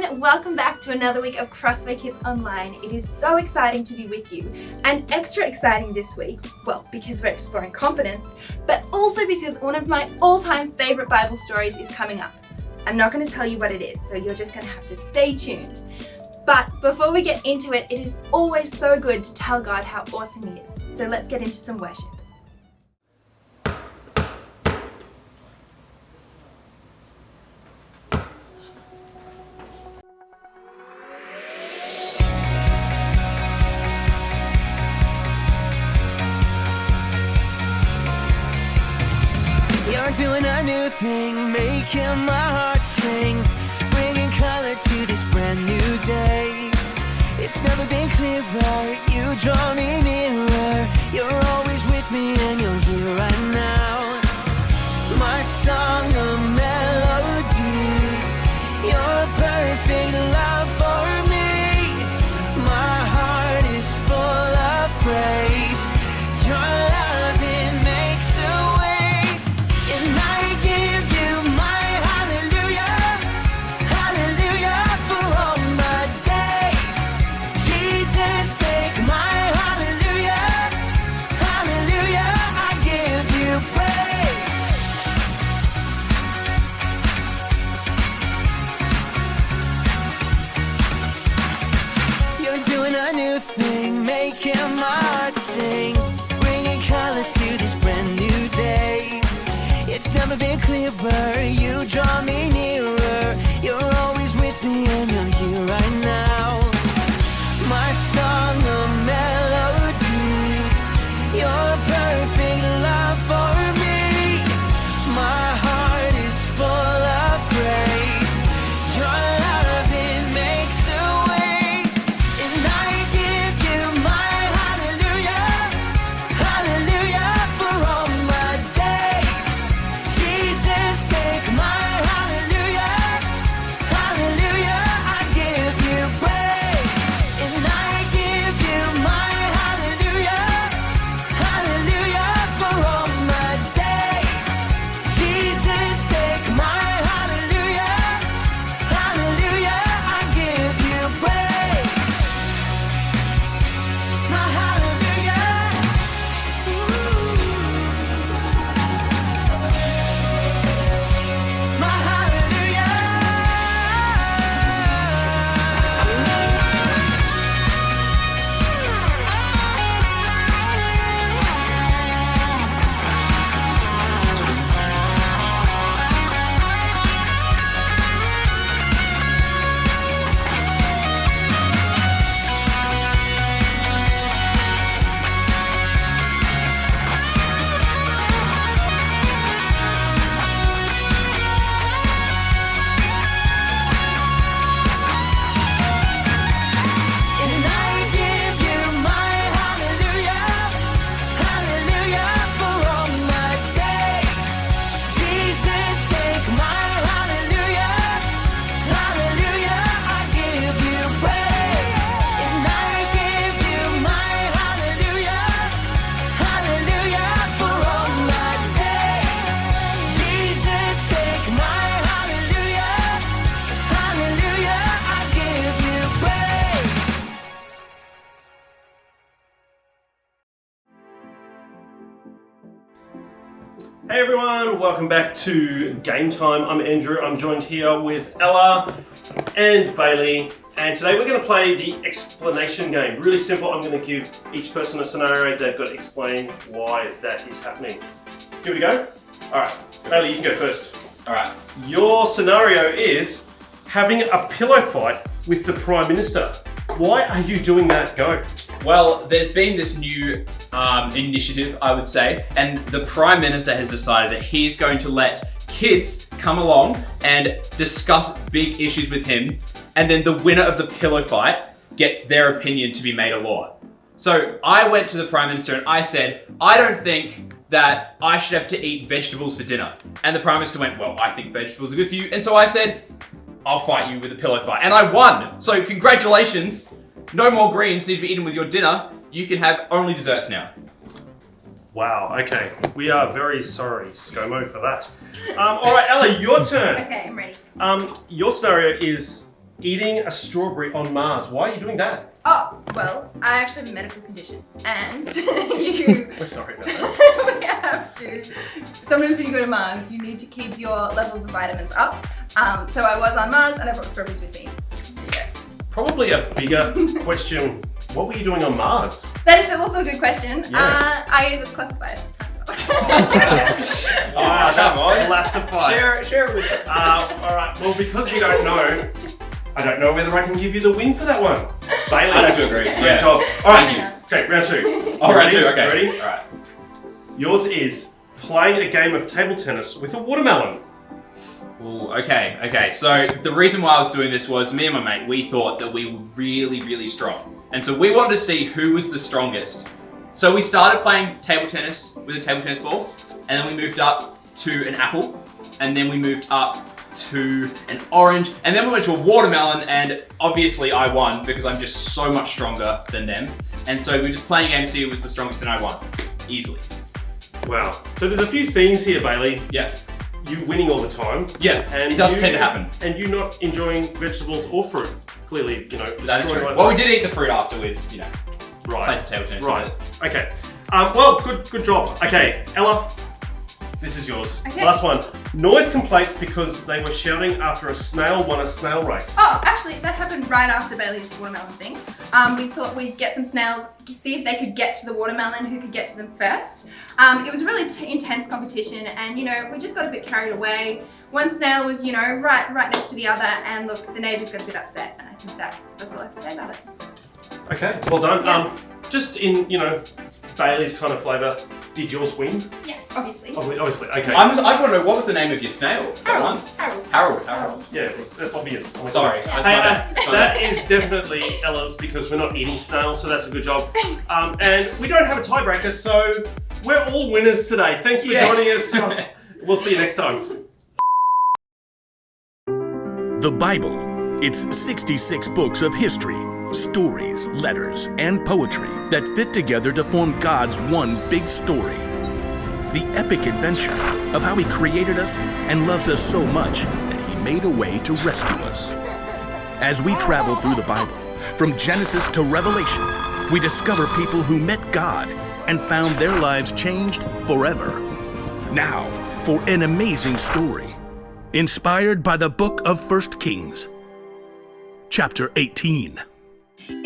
everyone, welcome back to another week of Crossway Kids Online. It is so exciting to be with you, and extra exciting this week, well, because we're exploring confidence, but also because one of my all-time favourite Bible stories is coming up. I'm not going to tell you what it is, so you're just going to have to stay tuned. But before we get into it, it is always so good to tell God how awesome He is. So let's get into some worship. You're doing a new thing, making my heart sing, bringing color to this brand new day. It's never been clearer, you draw me nearer. You're always with me and you're here right now. My song, a melody, your perfect love for me. My heart is full of praise. Your love, it makes a way. And I give you my hallelujah, hallelujah for all my days. Jesus, take my hallelujah, hallelujah, I give you praise. You're doing a new thing, making my heart sing, bringing color to this brand new day. It's never been clearer, you draw me nearer. You're always with me and you're here right now. My song, a melody, your perfect love for me. My heart is full of praise. Your love, it makes a way. And I give you my hallelujah, hallelujah for all my days. Jesus, take my hallelujah, hallelujah, I give you praise. And I give you my hallelujah, hallelujah for all my days. Jesus, take my hallelujah, hallelujah, I give you praise. My hallelujah. My hallelujah. And I give you my hallelujah, hallelujah for all my days. Jesus, take my hallelujah, hallelujah, I give you praise. And I give you my hallelujah, hallelujah for all my days. Jesus, take my hallelujah, hallelujah, I give you praise. Hey everyone, welcome back to Game Time. I'm Andrew. I'm joined here with Ella and Bailey, and today we're going to play the explanation game. Really simple. I'm going to give each person a scenario. They've got to explain why that is happening. Here we go. All right, Bailey, you can go first. All right. Your scenario is having a pillow fight with the Prime Minister. Why are you doing that? Go. Well, there's been this new initiative, I would say, and the Prime Minister has decided that he's going to let kids come along and discuss big issues with him, and then the winner of the pillow fight gets their opinion to be made a law. So I went to the Prime Minister and I said, I don't think that I should have to eat vegetables for dinner. And the Prime Minister went, well, I think vegetables are good for you. And so I said, I'll fight you with a pillow fight. And I won. So congratulations. No more greens need to be eaten with your dinner. You can have only desserts now. Wow, okay. We are very sorry, ScoMo, for that. All right, Ella, your turn. Okay, I'm ready. Your scenario is eating a strawberry on Mars. Why are you doing that? Oh, well, I actually have a medical condition, and We're sorry about that. we have to. Sometimes when you go to Mars, you need to keep your levels of vitamins up. So I was on Mars, and I brought strawberries with me. There you go. Probably a bigger question. What were you doing on Mars? That is also a good question. Yeah. I was classified. Ah, come on. Classified. Share it with us. All right. Well, because we don't know, I don't know whether I can give you the win for that one. Bailey, I have to agree. Great Yeah. job. All right. Thank you. Okay, round 2. Oh, round 2, okay. Ready? All right. Yours is playing a game of table tennis with a watermelon. Ooh, okay. So the reason why I was doing this was me and my mate, we thought that we were really, really strong. And so we wanted to see who was the strongest. So we started playing table tennis with a table tennis ball, and then we moved up to an apple, and then we moved up to an orange, and then we went to a watermelon, and obviously I won because I'm just so much stronger than them. And so we were just playing a game to see who was the strongest, and I won. Easily. Wow. So there's a few themes here, Bailey. Yeah. You winning all the time. Yeah, And it does you- tend to happen. And you not enjoying vegetables or fruit. Clearly, That is destroying true. life. Well, we did eat the fruit after we'd, Right. played the table tennis. Right. Okay. Well, good job. Okay, Ella, this is yours. Okay. Last one. Noise complaints because they were shouting after a snail won a snail race. Oh, actually, that happened right after Bailey's watermelon thing. We thought we'd get some snails, see if they could get to the watermelon, who could get to them first. It was a really intense competition, and we just got a bit carried away. One snail was, right next to the other, and look, the neighbours got a bit upset, and I think that's all I have to say about it. Okay, well done. Yeah. Just in, Bailey's kind of flavour, did yours win? Yes, obviously. Obviously, okay. I just want to know, what was the name of your snail? Harold. Harold. Yeah, that's obvious. Sorry. Yeah. Hey, that is definitely Ella's because we're not eating snails, so that's a good job. And we don't have a tiebreaker, so we're all winners today. Thanks for joining us. We'll see you next time. The Bible. It's 66 books of history, stories, letters, and poetry that fit together to form God's one big story. The epic adventure of how He created us and loves us so much that He made a way to rescue us. As we travel through the Bible, from Genesis to Revelation, we discover people who met God and found their lives changed forever. Now, for an amazing story, inspired by the book of 1 Kings. Chapter 18.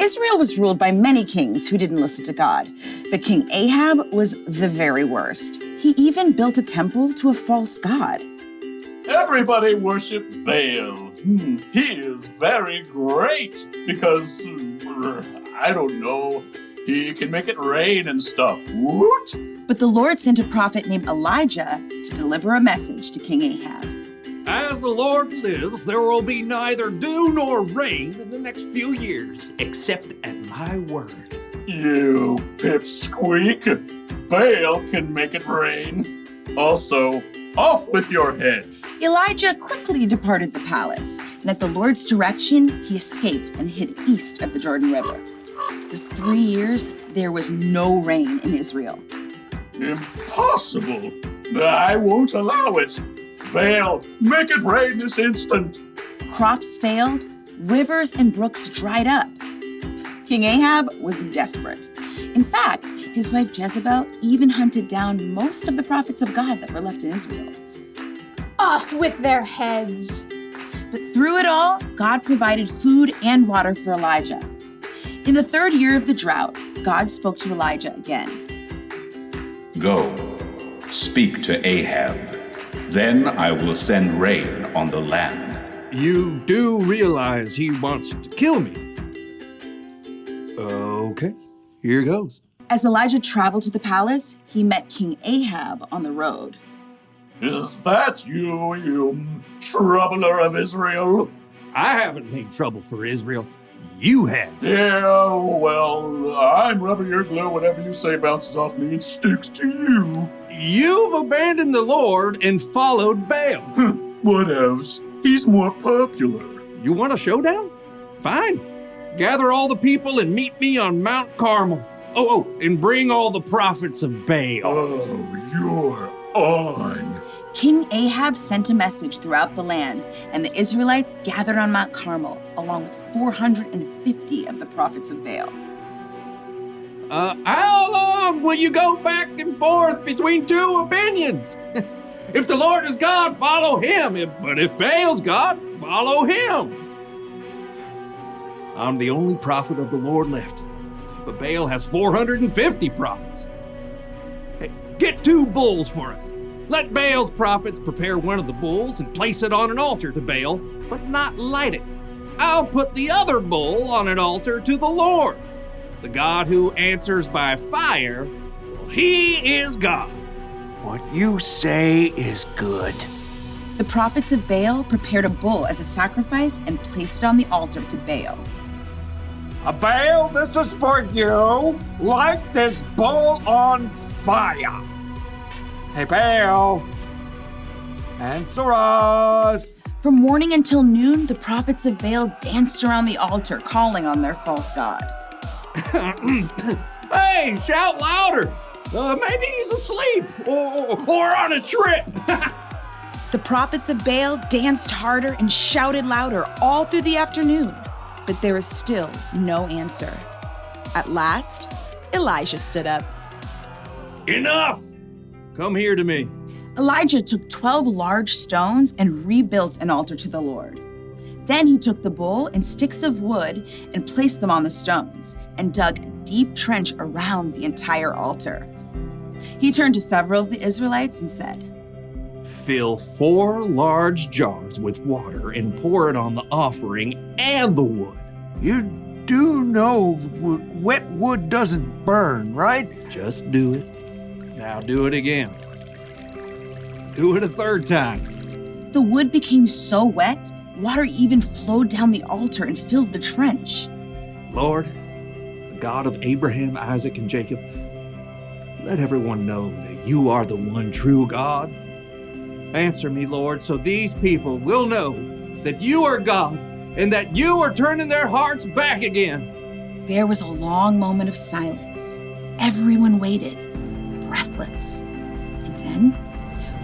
Israel was ruled by many kings who didn't listen to God, but King Ahab was the very worst. He even built a temple to a false god. Everybody worship Baal. He is very great because, I don't know, he can make it rain and stuff. Woot! But the Lord sent a prophet named Elijah to deliver a message to King Ahab. As the Lord lives, there will be neither dew nor rain in the next few years, except at my word. You pipsqueak. Baal can make it rain. Also, off with your head. Elijah quickly departed the palace, and at the Lord's direction, he escaped and hid east of the Jordan River. For 3 years, there was no rain in Israel. Impossible. I won't allow it. Baal, make it rain this instant. Crops failed, rivers and brooks dried up. King Ahab was desperate. In fact, his wife Jezebel even hunted down most of the prophets of God that were left in Israel. Off with their heads. But through it all, God provided food and water for Elijah. In the 3rd year of the drought, God spoke to Elijah again. Go, speak to Ahab. Then I will send rain on the land. You do realize he wants to kill me. Okay, here goes. As Elijah traveled to the palace, he met King Ahab on the road. Is that you, you troubler of Israel? I haven't made trouble for Israel. You have. Yeah, well, I'm rubber your glue. Whatever you say bounces off me and sticks to you. You've abandoned the Lord and followed Baal. What else? He's more popular. You want a showdown? Fine. Gather all the people and meet me on Mount Carmel. Oh, and bring all the prophets of Baal. Oh, you're on. King Ahab sent a message throughout the land, and the Israelites gathered on Mount Carmel, along with 450 of the prophets of Baal. How long will you go back and forth between two opinions? If the Lord is God, follow him. But if Baal's God, follow him. I'm the only prophet of the Lord left, but Baal has 450 prophets. Hey, get 2 bulls for us. Let Baal's prophets prepare one of the bulls and place it on an altar to Baal, but not light it. I'll put the other bull on an altar to the Lord. The God who answers by fire, well, he is God. What you say is good. The prophets of Baal prepared a bull as a sacrifice and placed it on the altar to Baal. Baal, this is for you. Light this bull on fire. Hey, Baal, answer us. From morning until noon, the prophets of Baal danced around the altar, calling on their false god. Hey, shout louder. Maybe he's asleep or on a trip. The prophets of Baal danced harder and shouted louder all through the afternoon, but there was still no answer. At last, Elijah stood up. Enough! Come here to me. Elijah took 12 large stones and rebuilt an altar to the Lord. Then he took the bull and sticks of wood and placed them on the stones and dug a deep trench around the entire altar. He turned to several of the Israelites and said, Fill 4 large jars with water and pour it on the offering and the wood. You do know wet wood doesn't burn, right? Just do it. Now do it again. Do it a 3rd time. The wood became so wet, water even flowed down the altar and filled the trench. Lord, the God of Abraham, Isaac, and Jacob, let everyone know that you are the one true God. Answer me, Lord, so these people will know that you are God and that you are turning their hearts back again. There was a long moment of silence. Everyone waited, breathless. And then,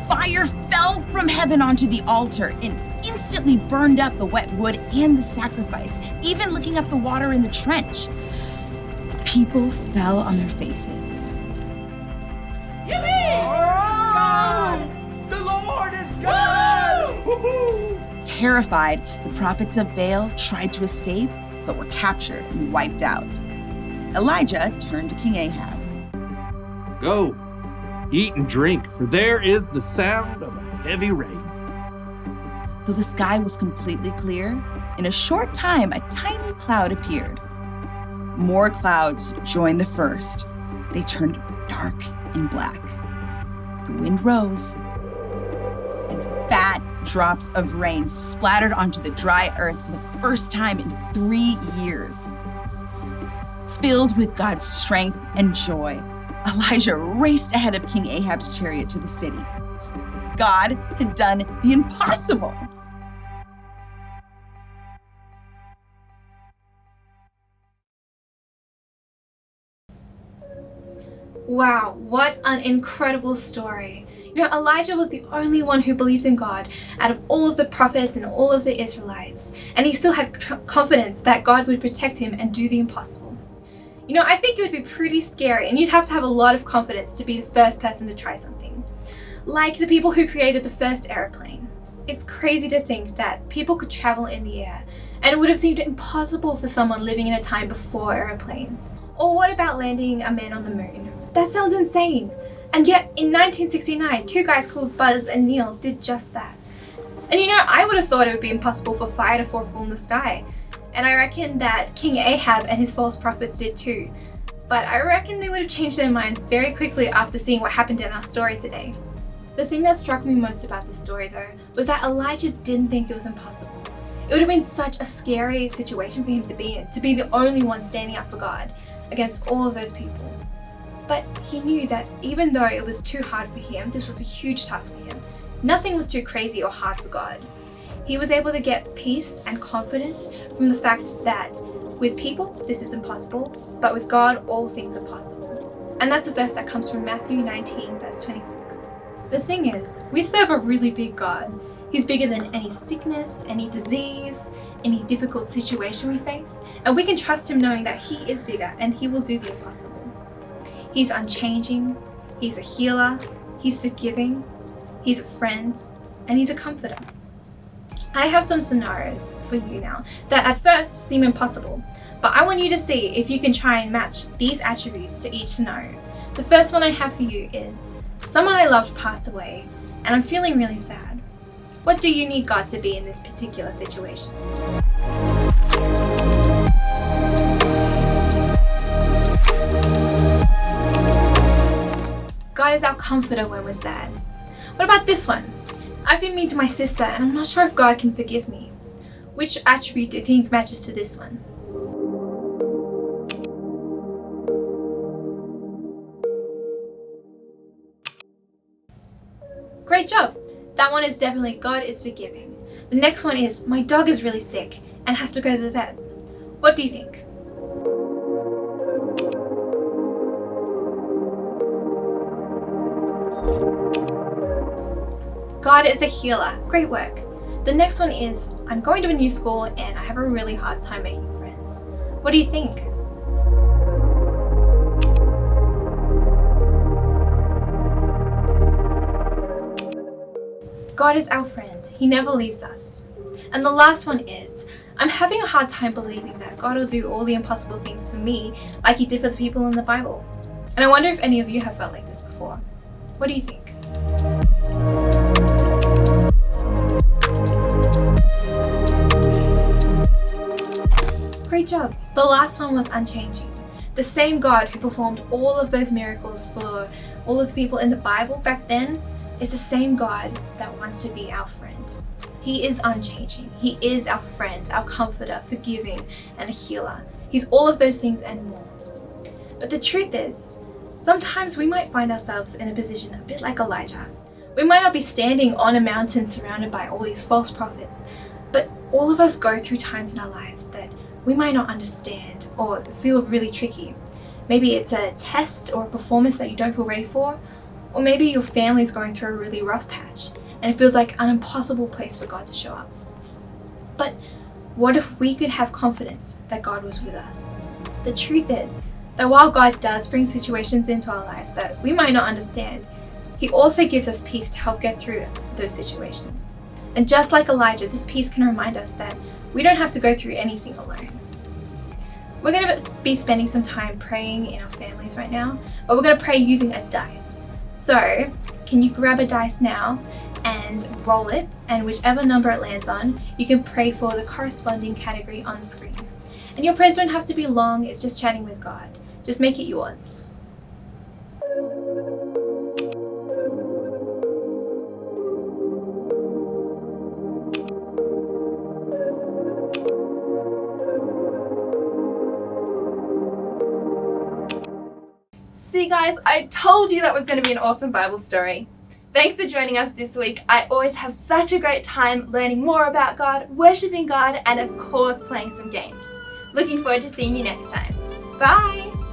fire fell from heaven onto the altar and instantly burned up the wet wood and the sacrifice, even licking up the water in the trench. The people fell on their faces. Yippee! God! The Lord is God! Woo-hoo! Terrified, the prophets of Baal tried to escape, but were captured and wiped out. Elijah turned to King Ahab. Go, eat and drink, for there is the sound of a heavy rain. Though the sky was completely clear, in a short time a tiny cloud appeared. More clouds joined the first. They turned dark and black. The wind rose, and fat drops of rain splattered onto the dry earth for the first time in 3 years. Filled with God's strength and joy, Elijah raced ahead of King Ahab's chariot to the city. God had done the impossible. Wow, what an incredible story. You know, Elijah was the only one who believed in God out of all of the prophets and all of the Israelites, and he still had confidence that God would protect him and do the impossible. You know, I think it would be pretty scary, and you'd have to have a lot of confidence to be the first person to try something. Like the people who created the first airplane. It's crazy to think that people could travel in the air, and it would have seemed impossible for someone living in a time before airplanes. Or what about landing a man on the moon? That sounds insane. And yet, in 1969, 2 guys called Buzz and Neil did just that. And you know, I would have thought it would be impossible for fire to fall from the sky. And I reckon that King Ahab and his false prophets did too. But I reckon they would have changed their minds very quickly after seeing what happened in our story today. The thing that struck me most about this story though, was that Elijah didn't think it was impossible. It would have been such a scary situation for him to be in, to be the only one standing up for God against all of those people. But he knew that even though it was too hard for him, this was a huge task for him. Nothing was too crazy or hard for God. He was able to get peace and confidence from the fact that with people, this is impossible, but with God, all things are possible. And that's a verse that comes from Matthew 19, verse 26. The thing is, we serve a really big God. He's bigger than any sickness, any disease, any difficult situation we face, and we can trust him knowing that he is bigger and he will do the impossible. He's unchanging, he's a healer, he's forgiving, he's a friend, and he's a comforter. I have some scenarios for you now that at first seem impossible, but I want you to see if you can try and match these attributes to each scenario. The first one I have for you is, someone I loved passed away, and I'm feeling really sad. What do you need God to be in this particular situation? God is our comforter when we're sad. What about this one? I've been mean to my sister and I'm not sure if God can forgive me. Which attribute do you think matches to this one? Great job! That one is definitely God is forgiving. The next one is, my dog is really sick and has to go to the vet. What do you think? God is a healer. Great work. The next one is, I'm going to a new school and I have a really hard time making friends. What do you think? God is our friend. He never leaves us. And the last one is, I'm having a hard time believing that God will do all the impossible things for me like he did for the people in the Bible. And I wonder if any of you have felt like this before. What do you think? Great job. The last one was unchanging. The same God who performed all of those miracles for all of the people in the Bible back then is the same God that wants to be our friend. He is unchanging. He is our friend, our comforter, forgiving, and a healer. He's all of those things and more. But the truth is, sometimes we might find ourselves in a position a bit like Elijah. We might not be standing on a mountain surrounded by all these false prophets, but all of us go through times in our lives that we might not understand or feel really tricky. Maybe it's a test or a performance that you don't feel ready for, or maybe your family's going through a really rough patch and it feels like an impossible place for God to show up. But what if we could have confidence that God was with us? The truth is that while God does bring situations into our lives that we might not understand, he also gives us peace to help get through those situations. And just like Elijah, this peace can remind us that we don't have to go through anything alone. We're going to be spending some time praying in our families right now, but we're going to pray using a dice. So, can you grab a dice now and roll it, and whichever number it lands on, you can pray for the corresponding category on the screen. And your prayers don't have to be long, it's just chatting with God. Just make it yours. See guys, I told you that was going to be an awesome Bible story. Thanks for joining us this week. I always have such a great time learning more about God, worshipping God, and of course playing some games. Looking forward to seeing you next time. Bye!